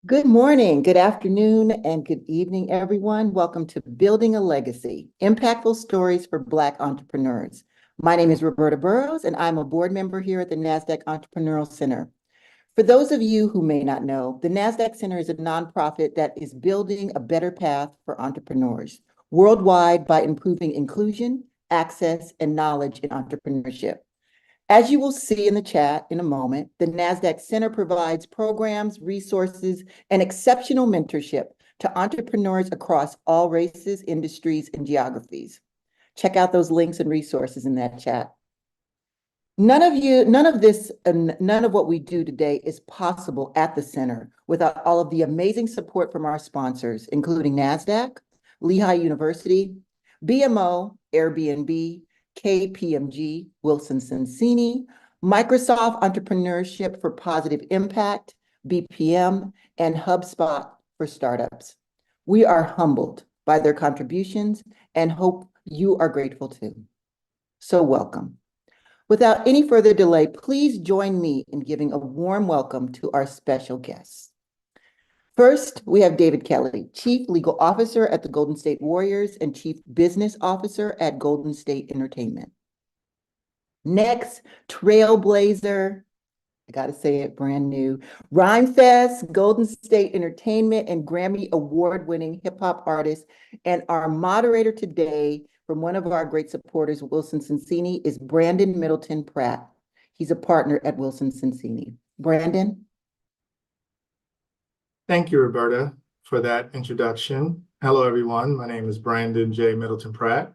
Good morning, good afternoon, and good evening, everyone. Welcome to Building a Legacy, Impactful Stories for Black Entrepreneurs. My name is Roberta Burrows, and I'm a board member here at the Nasdaq Entrepreneurial Center. For those of you who may not know, the Nasdaq Center is a nonprofit that is building a better path for entrepreneurs worldwide by improving inclusion, access, and knowledge in entrepreneurship. As you will see in the chat in a moment, the NASDAQ Center provides programs, resources, and exceptional mentorship to entrepreneurs across all races, industries, and geographies. Check out those links and resources in that chat. None of what we do today is possible at the center without all of the amazing support from our sponsors, including NASDAQ, Lehigh University, BMO, Airbnb, KPMG, Wilson Sonsini, Microsoft Entrepreneurship for Positive Impact, BPM, and HubSpot for startups. We are humbled by their contributions and hope you are grateful too. So welcome. Without any further delay, please join me in giving a warm welcome to our special guests. First, we have David Kelly, Chief Legal Officer at the Golden State Warriors and Chief Business Officer at Golden State Entertainment. Next, Trailblazer, I gotta say it brand new, Rhymefest, Golden State Entertainment, and Grammy award-winning hip-hop artist. And our moderator today from one of our great supporters, Wilson Sonsini, is Brandon Middleton-Pratt. He's a partner at Wilson Sonsini. Brandon? Thank you, Roberta, for that introduction. Hello, everyone. My name is Brandon J. Middleton-Pratt,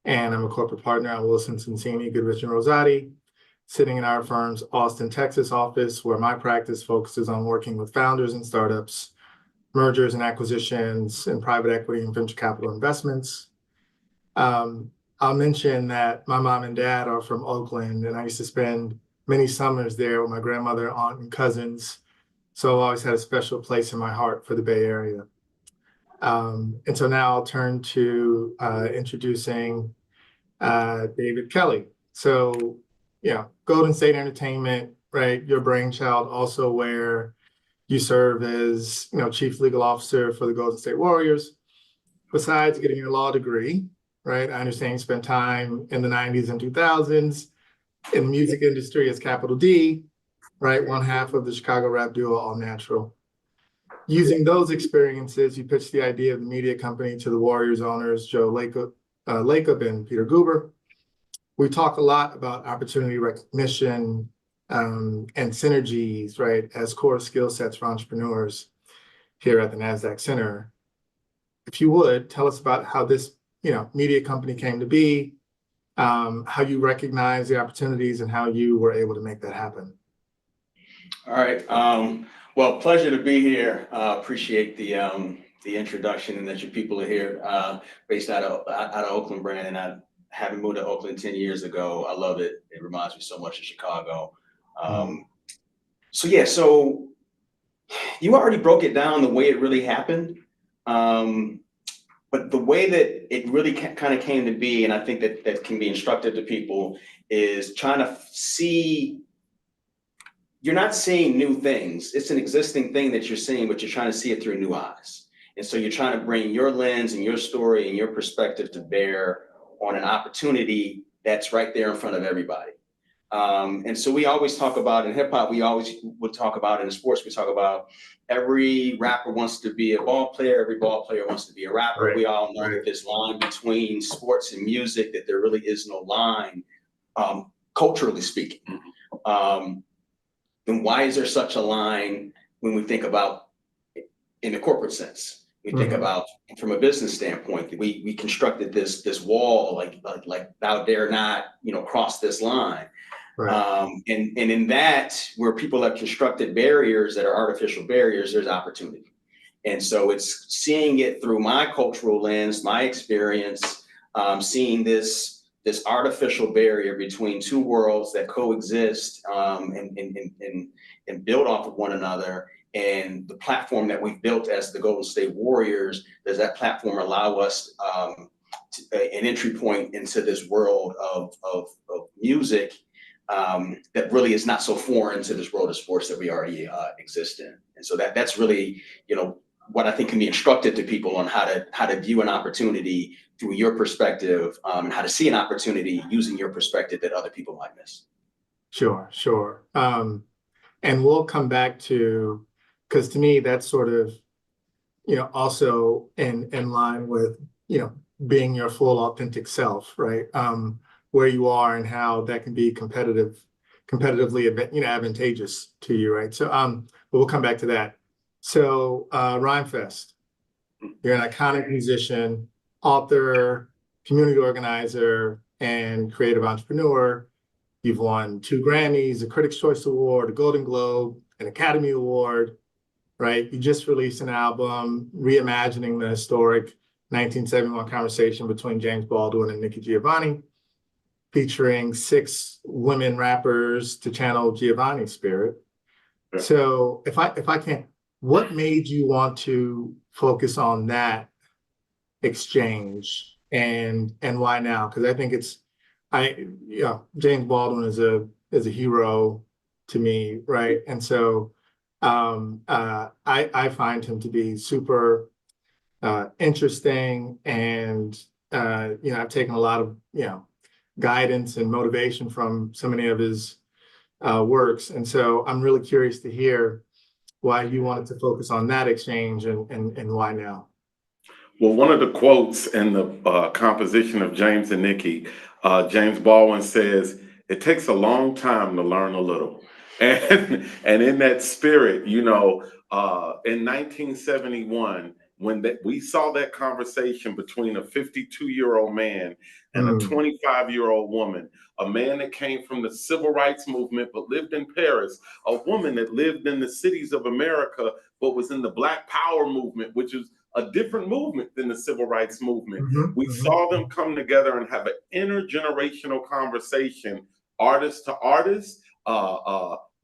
and I'm a corporate partner at Wilson Sonsini, Goodrich & Rosati, sitting in our firm's Austin, Texas office, where my practice focuses on working with founders and startups, mergers and acquisitions, and private equity and venture capital investments. I'll mention that my mom and dad are from Oakland, and I used to spend many summers there with my grandmother, aunt, and cousins. So I've always had a special place in my heart for the Bay Area. And so now I'll turn to introducing David Kelly. So, Golden State Entertainment, right? Your brainchild, also where you serve as, Chief Legal Officer for the Golden State Warriors. Besides getting your law degree, right? I understand you spent time in the 90s and 2000s in the music industry as Capital D, right? One half of the Chicago rap duo All Natural. Using those experiences, you pitched the idea of the media company to the Warriors owners, Joe Lacob and Peter Guber. We talk a lot about opportunity recognition and synergies, right, as core skill sets for entrepreneurs here at the NASDAQ Center. If you would, tell us about how this media company came to be, how you recognize the opportunities and how you were able to make that happen. All right. Well, pleasure to be here. Appreciate the introduction and that your people are here, based out of Oakland, Brandon. I haven't moved to Oakland 10 years ago. I love it. It reminds me so much of Chicago. So you already broke it down the way it really happened. But the way that it really kind of came to be, and I think that can be instructive to people, is trying to see. You're not seeing new things. It's an existing thing that you're seeing, but you're trying to see it through new eyes. And so you're trying to bring your lens and your story and your perspective to bear on an opportunity that's right there in front of everybody. And so we always talk about in hip hop, we always would talk about in sports, we talk about every rapper wants to be a ball player, every ball player wants to be a rapper. Right. We all know that this line between sports and music, that there really is no line, culturally speaking. And why is there such a line when we think about in the corporate sense? We think about from a business standpoint, we constructed this wall, like thou dare not, cross this line. Right. And in that, where people have constructed barriers that are artificial barriers, there's opportunity. And so it's seeing it through my cultural lens, my experience, seeing this artificial barrier between two worlds that coexist and build off of one another. And the platform that we've built as the Golden State Warriors, does that platform allow us an entry point into this world of music that really is not so foreign to this world of sports that we already exist in. And so that's really, what I think can be instructive to people on how to view an opportunity through your perspective, and how to see an opportunity using your perspective that other people might miss. Sure. And we'll come back to, because to me, that's sort of, also in line with, being your full authentic self, right? Where you are and how that can be competitively, advantageous to you, right? So, but we'll come back to that. So, Rhymefest, you're an iconic musician, author, community organizer, and creative entrepreneur. You've won 2 Grammys, a Critics' Choice Award, a Golden Globe, an Academy Award, right? You just released an album reimagining the historic 1971 conversation between James Baldwin and Nikki Giovanni, featuring 6 women rappers to channel Giovanni's spirit. Yeah. So if I can, what made you want to focus on that exchange, and why now? Because I think James Baldwin is a hero to me, right? And so I find him to be super interesting, and I've taken a lot of guidance and motivation from so many of his works, and so I'm really curious to hear why you wanted to focus on that exchange, and why now. Well, one of the quotes in the composition of James and Nikki, James Baldwin says, "It takes a long time to learn a little." And in that spirit, in 1971, when we saw that conversation between a 52-year-old man and a 25-year-old woman, a man that came from the civil rights movement but lived in Paris, a woman that lived in the cities of America but was in the Black Power movement, which is a different movement than the civil rights movement. We saw them come together and have an intergenerational conversation, artist to artist,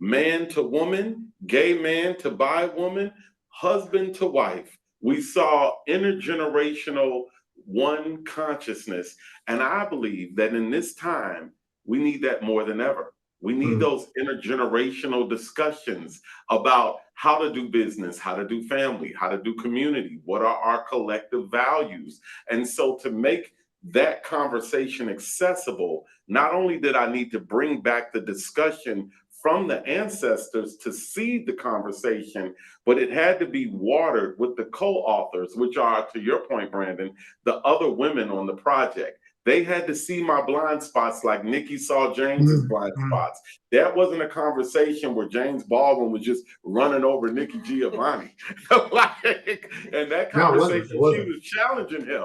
man to woman, gay man to bi woman, husband to wife. We saw intergenerational one consciousness. And I believe that in this time, we need that more than ever. We need those intergenerational discussions about how to do business, how to do family, how to do community, what are our collective values. And so to make that conversation accessible, not only did I need to bring back the discussion from the ancestors to seed the conversation, but it had to be watered with the co-authors, which are, to your point, Brandon, the other women on the project. They had to see my blind spots like Nikki saw James's blind spots. That wasn't a conversation where James Baldwin was just running over Nikki Giovanni. And that conversation, she was challenging him.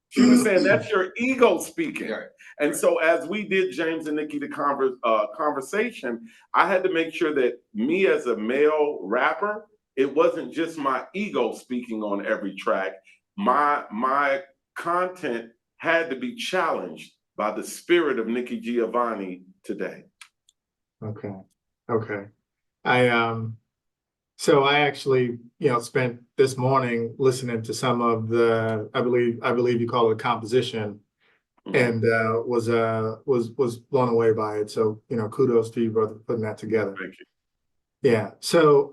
She was saying, that's your ego speaking. And so as we did James and Nikki, the conversation, I had to make sure that me as a male rapper, it wasn't just my ego speaking on every track. My content had to be challenged by the spirit of Nikki Giovanni today. Okay. So I actually, spent this morning listening to some of the, I believe you call it composition, and was blown away by it. So, kudos to you, brother, for putting that together. Thank you. Yeah. So,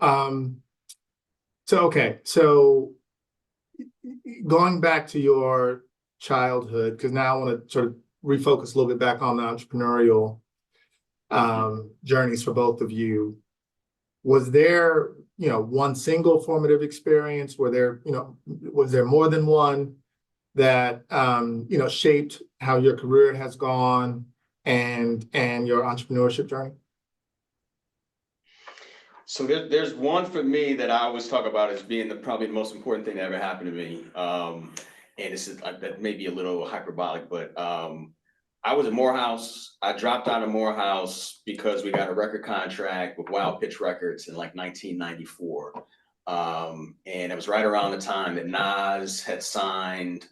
okay. So going back to your childhood, because now I want to sort of refocus a little bit back on the entrepreneurial journeys for both of you. Was there, one single formative experience? Was there more than one that, shaped how your career has gone and your entrepreneurship journey? So there's one for me that I always talk about as being probably the most important thing that ever happened to me. And this is that may be a little hyperbolic, but I was at Morehouse. I dropped out of Morehouse because we got a record contract with Wild Pitch Records in like 1994. And it was right around the time that Nas had signed.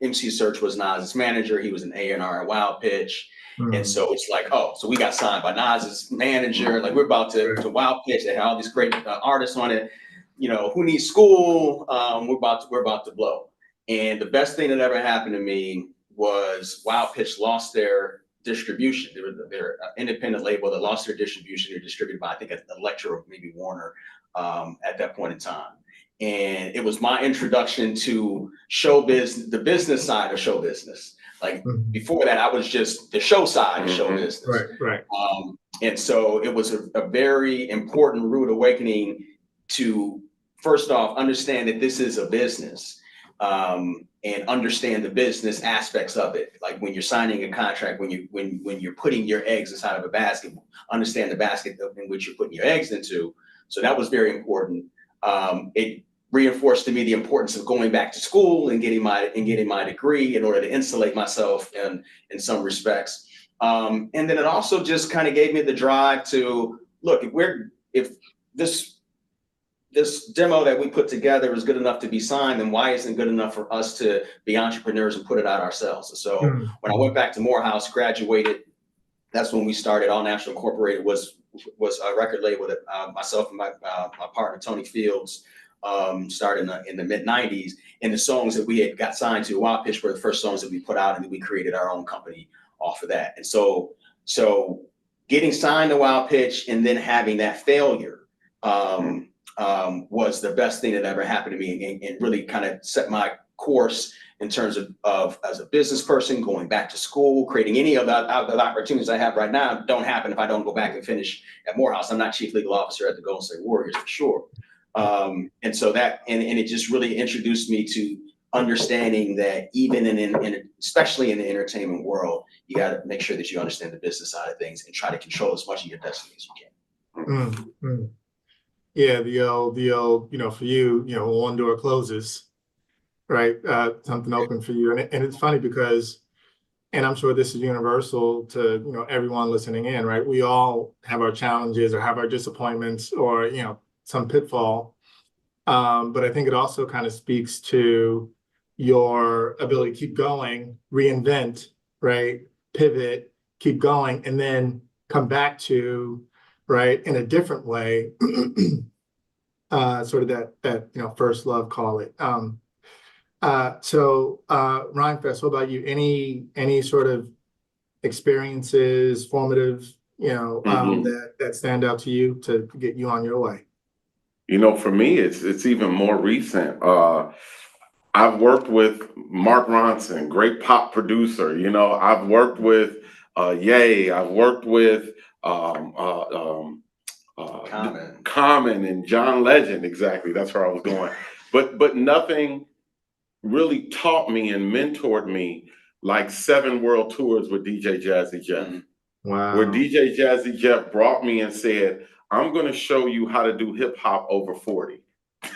MC Search was Nas's manager. He was an A&R at Wild Pitch. And so it's like, so we got signed by Nas's manager. Like we're about to Wild Pitch. They had all these great artists on it. Who needs school? We're about to blow. And the best thing that ever happened to me was Wild Pitch lost their distribution. They're an independent label that lost their distribution. They're distributed by, I think, Elektra or maybe Warner at that point in time. And it was my introduction to show business, the business side of show business. Like before that, I was just the show side of show business. Right. And so it was a very important rude awakening to, first off, understand that this is a business, and understand the business aspects of it. Like when you're signing a contract, when you're putting your eggs inside of a basket, understand the basket in which you're putting your eggs into. So that was very important. It reinforced to me the importance of going back to school and getting my degree in order to insulate myself in some respects. And then it also just kind of gave me the drive to look, if this demo that we put together is good enough to be signed, then why isn't it good enough for us to be entrepreneurs and put it out ourselves? And so when I went back to Morehouse, graduated, that's when we started. All National Incorporated was a record label that myself and my partner Tony Fields started in the mid 90s. And the songs that we had got signed to Wild Pitch were the first songs that we put out, and then we created our own company off of that. And so getting signed to Wild Pitch and then having that failure was the best thing that ever happened to me, and really kind of set my course in terms of as a business person, going back to school, creating any of the opportunities I have right now don't happen if I don't go back and finish at Morehouse. I'm not chief legal officer at the Golden State Warriors for sure. And so that, and it just really introduced me to understanding that even especially in the entertainment world, you got to make sure that you understand the business side of things and try to control as much of your destiny as you can. Yeah, the old, for you, one door closes, right? Something open for you. And it's funny because, and I'm sure this is universal to, everyone listening in, right? We all have our challenges or have our disappointments or, some pitfall. But I think it also kind of speaks to your ability to keep going, reinvent, right? Pivot, keep going, and then come back to, right, in a different way, sort of that first love, call it. So Rhymefest, what about you? Any sort of experiences, formative, that stand out to you to get you on your way? For me, it's even more recent. I've worked with Mark Ronson, great pop producer. I've worked with Ye. I've worked with Common and John Legend. Exactly, that's where I was going. But nothing really taught me and mentored me like 7 world tours with DJ Jazzy Jeff. Wow. Where DJ Jazzy Jeff brought me and said, I'm going to show you how to do hip hop over 40.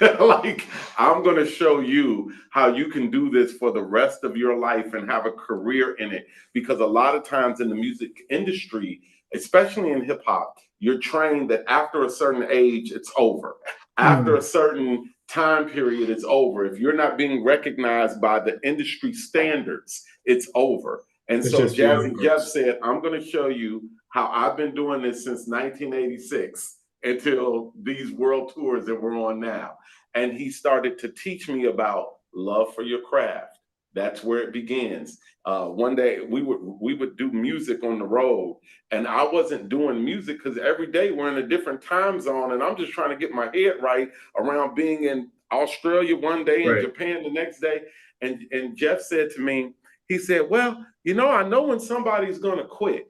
I'm going to show you how you can do this for the rest of your life and have a career in it. Because a lot of times in the music industry, especially in hip hop, you're trained that after a certain age, it's over. After a certain time period, it's over. If you're not being recognized by the industry standards, it's over. And so Jazzy Jeff said, I'm going to show you how I've been doing this since 1986 until these world tours that we're on now. And he started to teach me about love for your craft. That's where it begins. One day we would do music on the road, and I wasn't doing music because every day we're in a different time zone, and I'm just trying to get my head right around being in Australia one day and Japan the next day. And Jeff said to me, he said, well, I know when somebody's going to quit.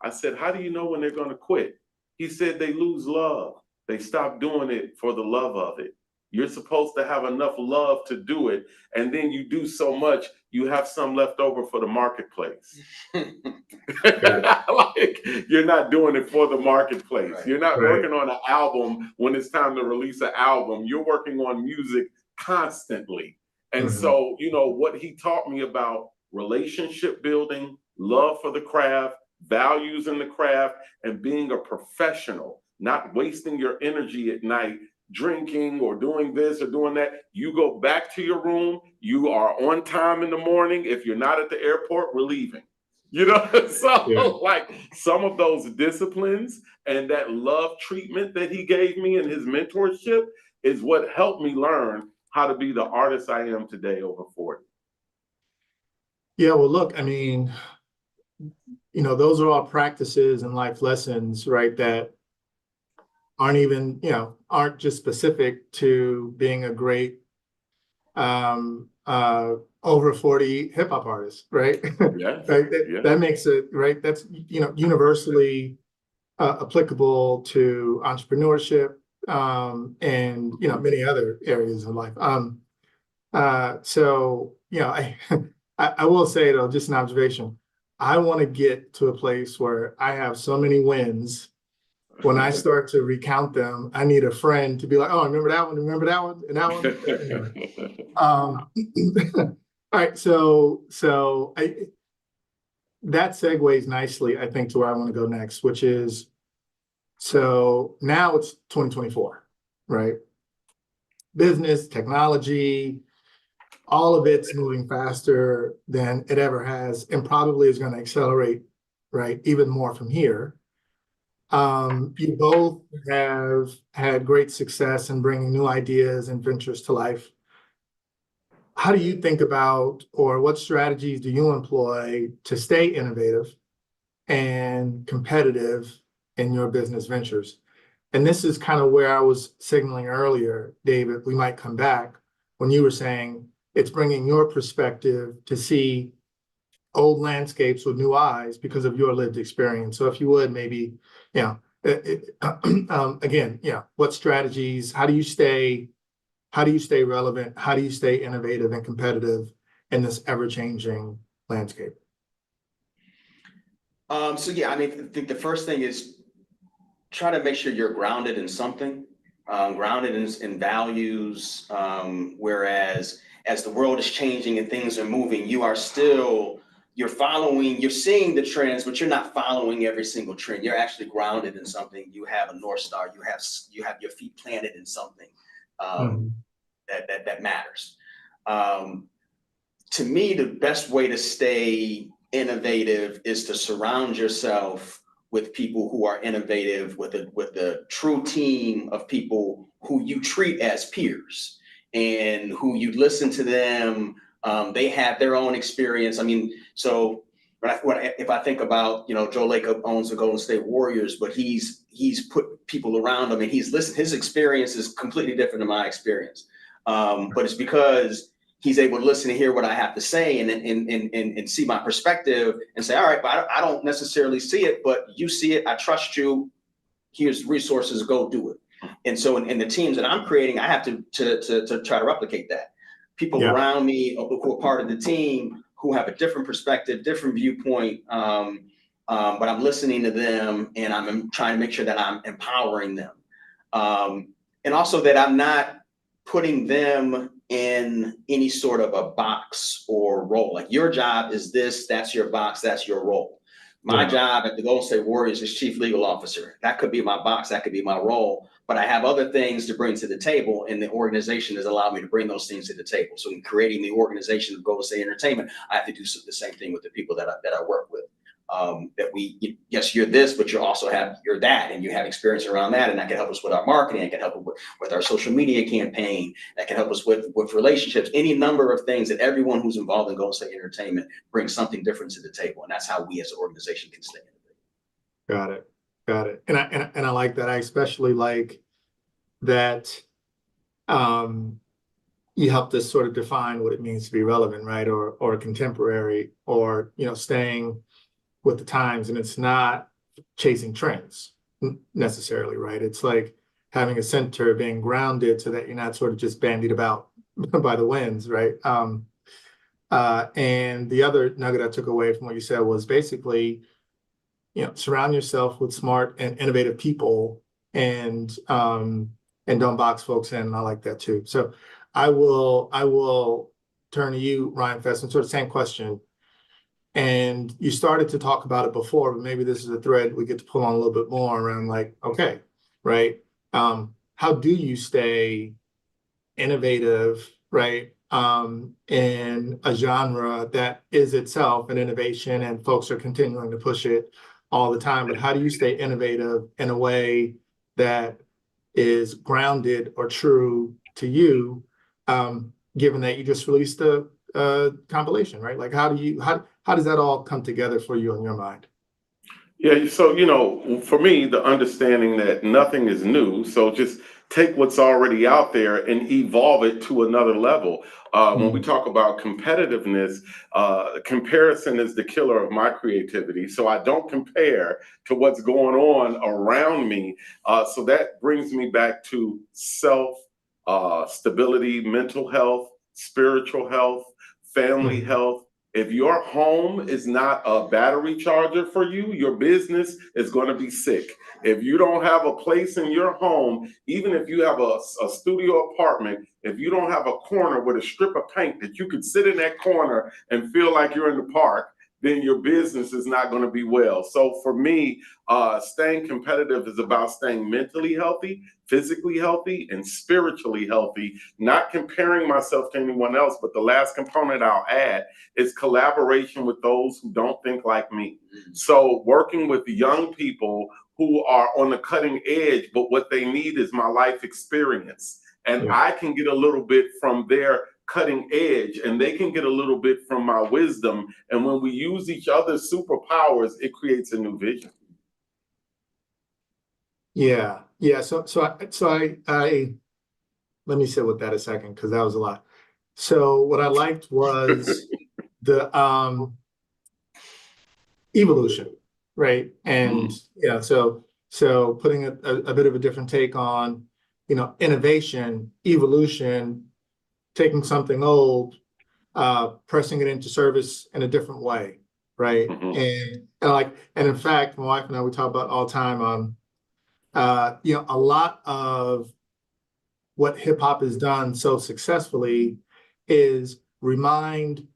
I said, how do you know when they're going to quit? He said, they lose love. They stop doing it for the love of it. You're supposed to have enough love to do it. And then you do so much, you have some left over for the marketplace. You're not doing it for the marketplace. You're not working on an album when it's time to release an album. You're working on music constantly. And so, what he taught me about relationship building, love for the craft, values in the craft, and being a professional, not wasting your energy at night drinking or doing this or doing that. You go back to your room, you are on time in the morning. If you're not at the airport, we're leaving. Like some of those disciplines and that love treatment that he gave me in his mentorship is what helped me learn how to be the artist I am today over 40. Yeah, well, look, I mean, those are all practices and life lessons, right, that aren't even, aren't just specific to being a great over 40 hip hop artist, right? Yes. Right? Yeah. That makes it, right? That's, universally applicable to entrepreneurship, and, many other areas of life. So, I will say though, just an observation, I want to get to a place where I have so many wins. When I start to recount them, I need a friend to be like, oh, remember that one, and that one. Anyway. All right, that segues nicely, I think, to where I want to go next, which is, so now it's 2024, right? Business, technology, all of it's moving faster than it ever has, and probably is going to accelerate, right, even more from here. You both have had great success in bringing new ideas and ventures to life. How do you think about, or what strategies do you employ to stay innovative and competitive in your business ventures? And this is kind of where I was signaling earlier, David, we might come back when you were saying it's bringing your perspective to see old landscapes with new eyes because of your lived experience. So if you would maybe, again, what strategies, how do you stay relevant? How do you stay innovative and competitive in this ever-changing landscape? So yeah, I mean, I think the first thing is try to make sure you're grounded in something, grounded in values. Whereas as the world is changing and things are moving, you're seeing the trends, but you're not following every single trend. You're actually grounded in something. You have a North Star. You have your feet planted in something that matters. To me, the best way to stay innovative is to surround yourself with people who are innovative, with a true team of people who you treat as peers and who you listen to them. They have their own experience. I mean, so if I think about, Joe Lacob owns the Golden State Warriors, but he's put people around him and he's listened. His experience is completely different than my experience. But it's because he's able to listen and hear what I have to say and see my perspective and say, all right, but I don't necessarily see it, but you see it. I trust you. Here's resources, go do it. And so in the teams that I'm creating, I have to try to replicate that. People around me who are part of the team who have a different perspective, different viewpoint, but I'm listening to them and I'm trying to make sure that I'm empowering them. And also that I'm not putting them in any sort of a box or role. Like your job is this, that's your box, that's your role. My job at the Golden State Warriors is chief legal officer. That could be my box, that could be my role, but I have other things to bring to the table, and the organization has allowed me to bring those things to the table. So in creating the organization of Golden State Entertainment, I have to do the same thing with the people that I work with. Yes, you're this, but you're that, and you have experience around that, and that can help us with our marketing, it can help us with our social media campaign, that can help us with relationships, any number of things that everyone who's involved in Golden State Entertainment brings something different to the table, and that's how we as an organization can stay innovative. Got it. And I like that. I especially like that you helped us sort of define what it means to be relevant, right, or contemporary, or staying with the times, and it's not chasing trends necessarily, right? It's like having a center, being grounded so that you're not sort of just bandied about by the winds, right? And the other nugget I took away from what you said was basically, surround yourself with smart and innovative people, and don't box folks in. And I like that too. So I will turn to you, Rhymefest, and sort of same question. And you started to talk about it before, but maybe this is a thread we get to pull on a little bit more around, like, okay, right? How do you stay innovative, right? In a genre that is itself an innovation and folks are continuing to push it all the time, but how do you stay innovative in a way that is grounded or true to you, given that you just released a compilation, right? Like, how does that all come together for you in your mind? Yeah, so for me, the understanding that nothing is new, so just take what's already out there and evolve it to another level. When we talk about competitiveness, comparison is the killer of my creativity. So I don't compare to what's going on around me. So that brings me back to self stability, mental health, spiritual health, family health. If your home is not a battery charger for you, your business is going to be sick. If you don't have a place in your home, even if you have a studio apartment, if you don't have a corner with a strip of paint that you could sit in that corner and feel like you're in the park, then your business is not going to be well. So for me, staying competitive is about staying mentally healthy, physically healthy, and spiritually healthy, not comparing myself to anyone else. But the last component I'll add is collaboration with those who don't think like me. So working with young people who are on the cutting edge, but what they need is my life experience. And I can get a little bit from their cutting edge, and they can get a little bit from my wisdom. And when we use each other's superpowers, it creates a new vision. Yeah. So I let me sit with that a second, because that was a lot. So what I liked was the evolution, right? And so putting a bit of a different take on, innovation, evolution, taking something old, pressing it into service in a different way, right? And in fact, my wife and I, we talk about all the time, a lot of what hip hop has done so successfully is remind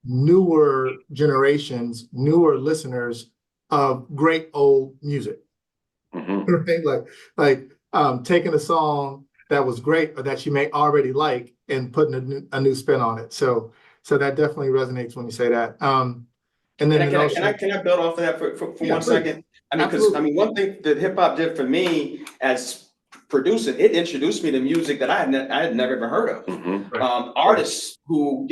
newer generations, newer listeners of great old music. Right? Like taking a song that was great or that you may already like and putting a new spin on it. So that definitely resonates when you say that. And then can I build off of that for one second? I mean, because one thing that hip hop did for me as producing, it introduced me to music that I had never even heard of. Artists who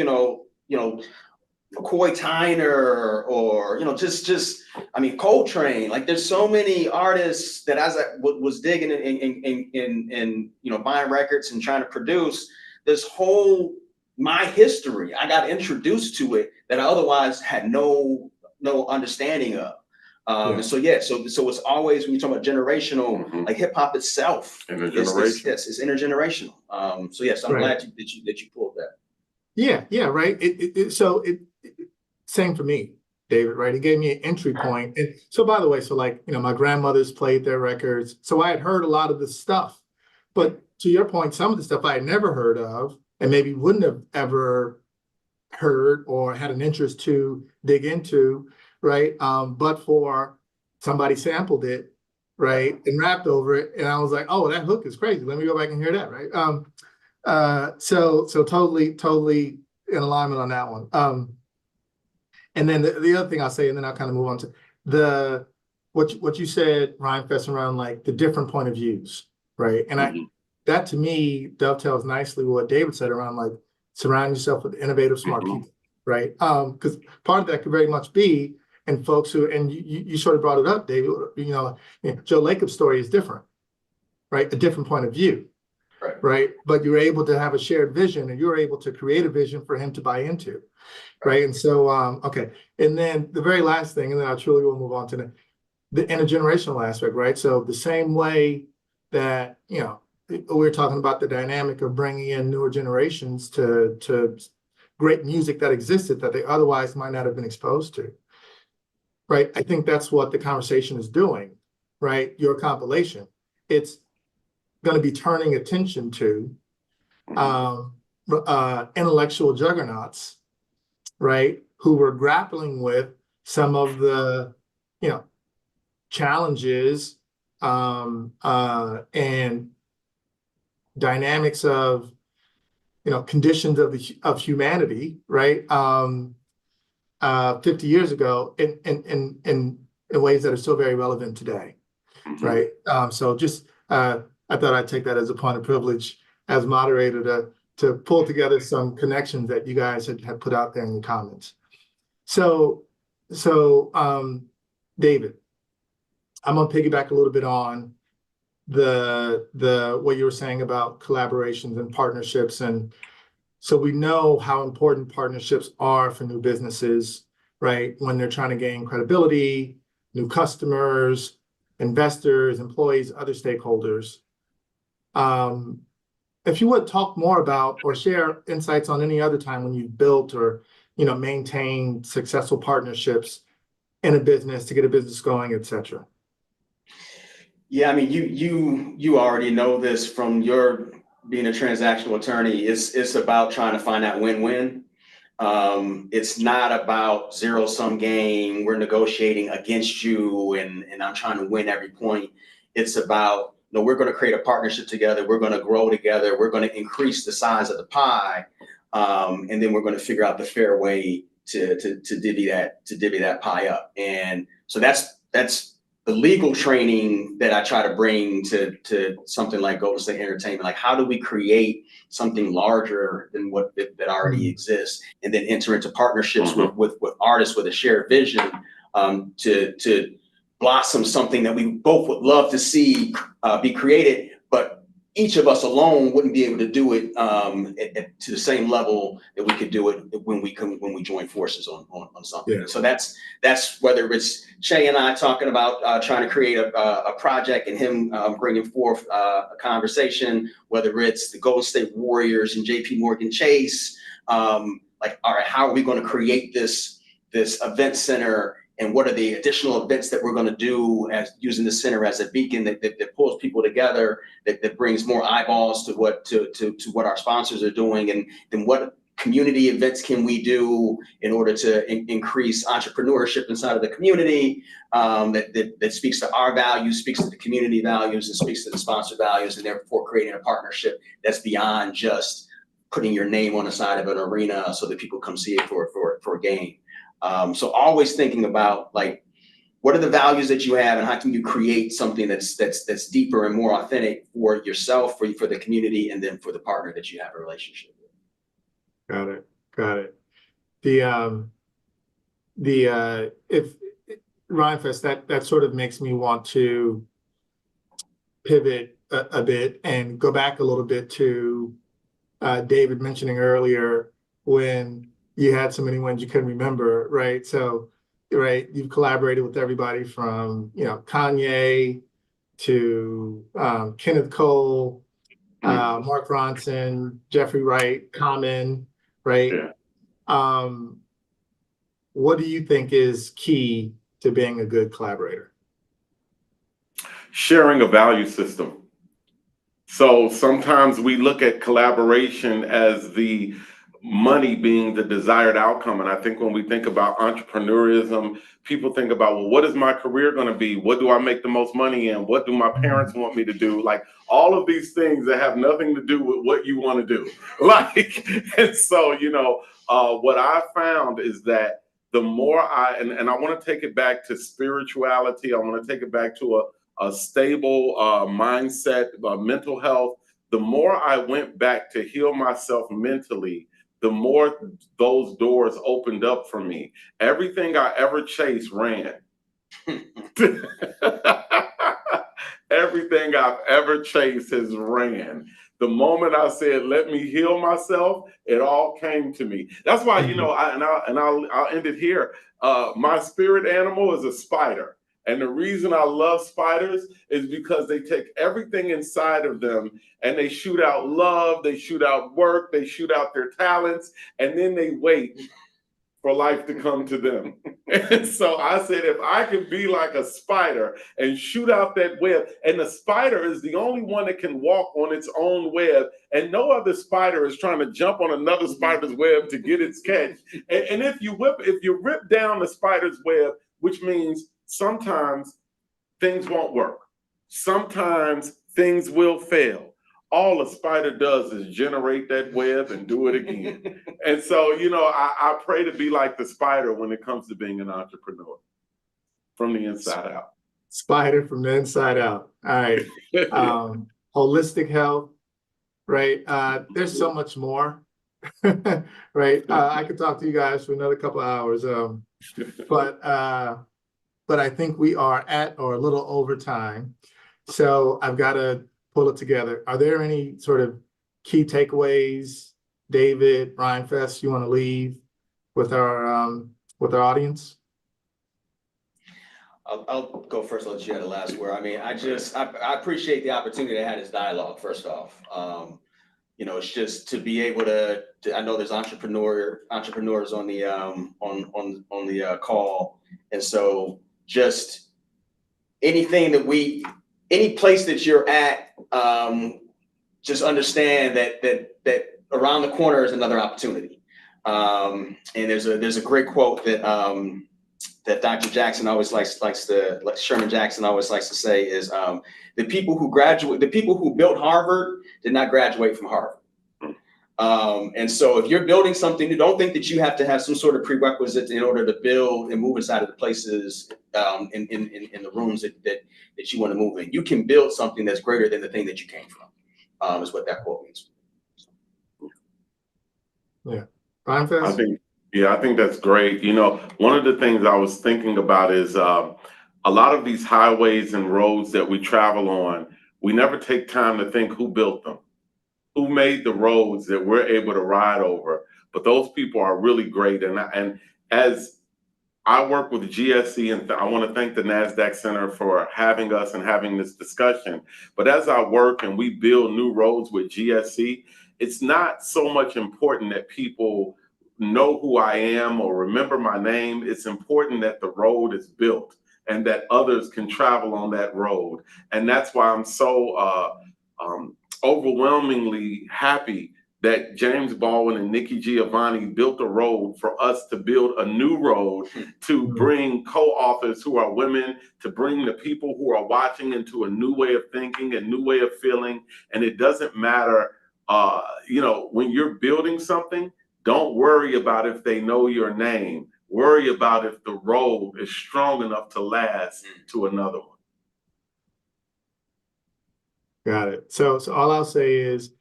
McCoy Tyner or just I mean Coltrane. Like there's so many artists that as I was digging in buying records and trying to produce this whole my history, I got introduced to it that I otherwise had no understanding of. And so it's always, when you talk about generational, like hip hop itself, it's intergenerational. So I'm glad that you pulled that. Yeah, right. Same for me, David, right? It gave me an entry point. And so, by the way, my grandmothers played their records. So I had heard a lot of this stuff. But to your point, some of the stuff I had never heard of and maybe wouldn't have ever heard or had an interest to dig into, right? But for somebody sampled it, right, and rapped over it. And I was like, oh, that hook is crazy. Let me go back and hear that, right? So totally in alignment on that one. And then the other thing I'll say, and then I'll kind of move on to what you said, Rhymefest, around like the different point of views, right? And that to me dovetails nicely with what David said around like surround yourself with innovative, smart people, right? Because part of that could very much be, and folks who, and you sort of brought it up, David, Joe Lacob's story is different, right? A different point of view. Right. But you're able to have a shared vision and you're able to create a vision for him to buy into. Right. And so, okay. And then the very last thing, and then I truly will move on to the intergenerational aspect, right? So the same way that, we're talking about the dynamic of bringing in newer generations to great music that existed that they otherwise might not have been exposed to. Right. I think that's what the conversation is doing, right? Your compilation. It's going to be turning attention to intellectual juggernauts, right, who were grappling with some of the, challenges and dynamics of, conditions of humanity, right, 50 years ago in ways that are still very relevant today, right? So just I thought I'd take that as a point of privilege as moderator to pull together some connections that you guys had put out there in the comments. So David, I'm gonna piggyback a little bit on the what you were saying about collaborations and partnerships. And so we know how important partnerships are for new businesses, right? When they're trying to gain credibility, new customers, investors, employees, other stakeholders. If you would talk more about or share insights on any other time when you've built or, maintained successful partnerships in a business to get a business going, et cetera. Yeah, I mean, you already know this from your being a transactional attorney. It's about trying to find that win-win. It's not about zero-sum game. We're negotiating against you, and I'm trying to win every point. It's about, we're going to create a partnership together. We're going to grow together. We're going to increase the size of the pie, and then we're going to figure out the fair way to divvy that pie up. And so that's the legal training that I try to bring to something like Golden State Entertainment. Like, how do we create something larger than what that already exists, and then enter into partnerships with artists with a shared vision to blossom something that we both would love to see be created, but each of us alone wouldn't be able to do it to the same level that we could do it when we join forces on something. Yeah. So that's whether it's Shay and I talking about trying to create a project and him bringing forth a conversation, whether it's the Golden State Warriors and JP Morgan Chase, like, all right, how are we going to create this event center? And what are the additional events that we're going to do as using the center as a beacon that pulls people together, that brings more eyeballs to what our sponsors are doing, and then what community events can we do in order to increase entrepreneurship inside of the community, that speaks to our values, speaks to the community values, and speaks to the sponsor values, and therefore creating a partnership that's beyond just putting your name on the side of an arena so that people come see it for a game. So always thinking about, like, what are the values that you have, and how can you create something that's deeper and more authentic for yourself, for the community, and then for the partner that you have a relationship with. Got it. If Rhymefest, that sort of makes me want to pivot a bit and go back a little bit to David mentioning earlier when you had so many ones you couldn't remember, right? So, right, you've collaborated with everybody from, Kanye to Kenneth Cole, Mark Ronson, Jeffrey Wright, Common, right? Yeah. What do you think is key to being a good collaborator? Sharing a value system. So sometimes we look at collaboration as the money being the desired outcome. And I think when we think about entrepreneurism, people think about, well, what is my career going to be? What do I make the most money in? What do my parents want me to do? Like, all of these things that have nothing to do with what you want to do. Like, and so, what I found is that the more and I want to take it back to spirituality, I want to take it back to a stable mindset, mental health. The more I went back to heal myself mentally, the more those doors opened up for me. Everything I ever chased ran. Everything I've ever chased has ran. The moment I said, let me heal myself, it all came to me. That's why, I'll end it here. My spirit animal is a spider. And the reason I love spiders is because they take everything inside of them and they shoot out love, they shoot out work, they shoot out their talents, and then they wait for life to come to them. And so I said, if I can be like a spider and shoot out that web, and the spider is the only one that can walk on its own web, and no other spider is trying to jump on another spider's web to get its catch. And if you rip down the spider's web, which means sometimes things won't work. Sometimes things will fail. All a spider does is generate that web and do it again. And so, I pray to be like the spider when it comes to being an entrepreneur, from the inside out. Spider from the inside out. All right. Holistic health, right? There's so much more, right? I could talk to you guys for another couple of hours. But but I think we are at or a little over time. So I've got to pull it together. Are there any sort of key takeaways, David, Rhymefest, you want to leave with our audience? I'll go first. I'll let you have the last word. I mean, I appreciate the opportunity to have this dialogue. First off, it's just to be able to. I know there's entrepreneurs on the on the call, and so just any place that you're at, just understand that around the corner is another opportunity. And there's a great quote that Dr. Jackson Sherman Jackson always likes to say is the people who built Harvard did not graduate from Harvard. And so if you're building something new, don't think that you have to have some sort of prerequisites in order to build and move inside of the places in the rooms that you want to move in. You can build something that's greater than the thing that you came from, is what that quote means. Yeah. Rhymefest? I think that's great. One of the things I was thinking about is a lot of these highways and roads that we travel on, we never take time to think who built them, who made the roads that we're able to ride over. But those people are really great. And as I work with GSE, and I want to thank the Nasdaq Center for having us and having this discussion. But as I work and we build new roads with GSE, it's not so much important that people know who I am or remember my name. It's important that the road is built and that others can travel on that road. And that's why I'm so overwhelmingly happy that James Baldwin and Nikki Giovanni built a road for us to build a new road to bring co-authors who are women, to bring the people who are watching into a new way of thinking, a new way of feeling. And it doesn't matter, when you're building something, don't worry about if they know your name. Worry about if the road is strong enough to last to another one. Got it. So all I'll say is,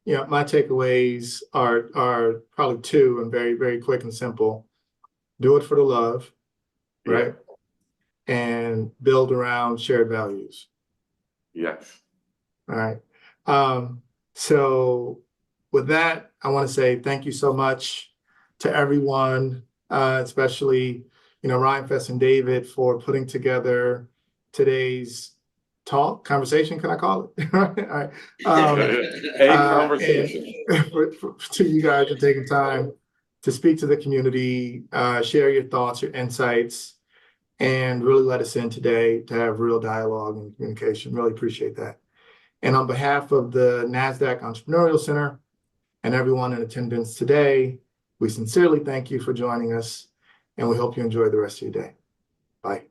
my takeaways are probably two and very, very quick and simple. Do it for the love, right? And build around shared values. Yes. All right. So with that, I want to say thank you so much to everyone, especially, Rhymefest and David for putting together today's conversation, can I call it? All right. Conversation. To you guys for taking time to speak to the community, share your thoughts, your insights, and really let us in today to have real dialogue and communication. Really appreciate that. And on behalf of the Nasdaq Entrepreneurial Center and everyone in attendance today, we sincerely thank you for joining us, and we hope you enjoy the rest of your day. Bye.